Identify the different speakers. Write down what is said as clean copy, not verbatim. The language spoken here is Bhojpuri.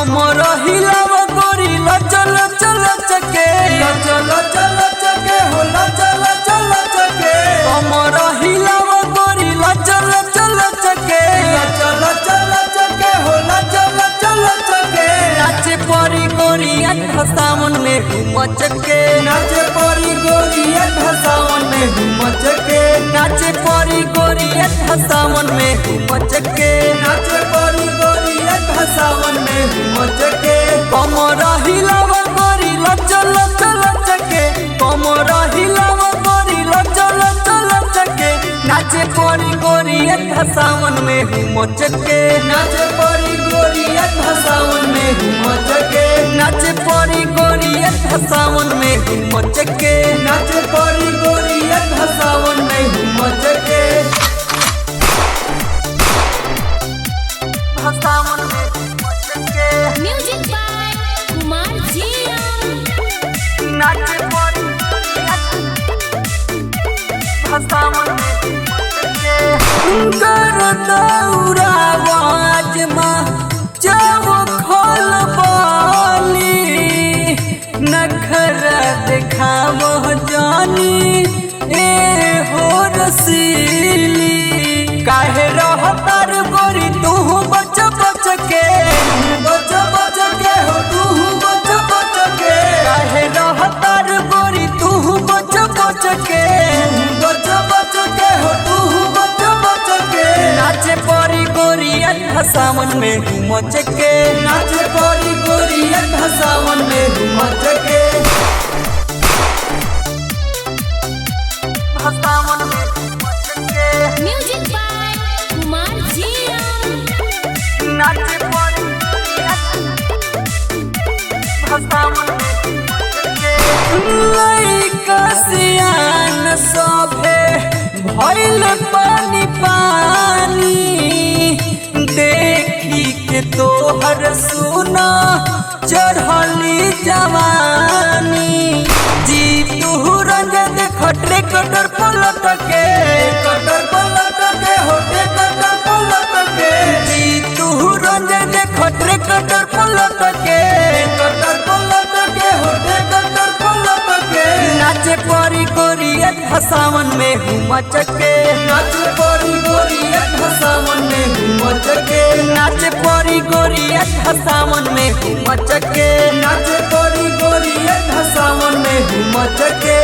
Speaker 1: कमर हिलाव गोरी लचल चल चके
Speaker 2: चल चल चके होला चल चल चके
Speaker 1: कमर हिलाव गोरी लचल चल चके
Speaker 2: चल चल चके होला चल चल चके
Speaker 1: नाचे परी गोरी सावन में घूम चके
Speaker 2: नाचे परी गोरी सावन में घूम चके
Speaker 1: नाचे परी गोरी सावन में घूम चके
Speaker 2: नाचे परी गोरी सावन में घूम चके
Speaker 1: कमर हिलाव गोरी लचल चल चके कमर हिलाव गोरी लचल चल चके नाचे परी गोरी सावन में घूम चके
Speaker 2: नाचे परी गोरी सावन में घूम चके
Speaker 1: नाचे परी गोरी सावन में घूम चके
Speaker 2: नाचे परी गोरी सावन में घूम चके
Speaker 1: सावन में घूम चके
Speaker 3: म्यूजिक बाय कुमार जिया
Speaker 1: नाचे परी सावन में घूम चके कर दौरावाज माँ जब खोल बाली नखरा दिखाव जानी ए हो रसीली काहे रहतर गोरी तू बच बच के
Speaker 2: बच बच के हो तू बच बच के
Speaker 1: काहे रहतर गोरी तू बच बच के
Speaker 2: बच बच के हो तू बच बच के
Speaker 1: नाचे परी गोरी सावन में घूम चके
Speaker 2: नाचे परी गोरी सावन में घूम चके
Speaker 1: सावन में घूम चके
Speaker 3: म्यूजिक बाय कुमार जिया
Speaker 1: नाचे परी सावन में घूम चके लइका सियान सभे भइल पानी पानी देखी के तोहर सुना चढ़ली जवानी जी तू रंग देख ट्रैक्टर पलट के
Speaker 2: कटर पलट के होटे कटर पलट के
Speaker 1: जी तू रंग देख ट्रैक्टर पलट के
Speaker 2: कटर पलट के होटे कटर पलट के
Speaker 1: नाचे परी गोरी सावन में घूम चके
Speaker 2: नाचे परी गोरी सावन में घूम चके
Speaker 1: नाचे परी गोरी सावन में घूम चके
Speaker 2: नाचे परी गोरी सावन में घूम चके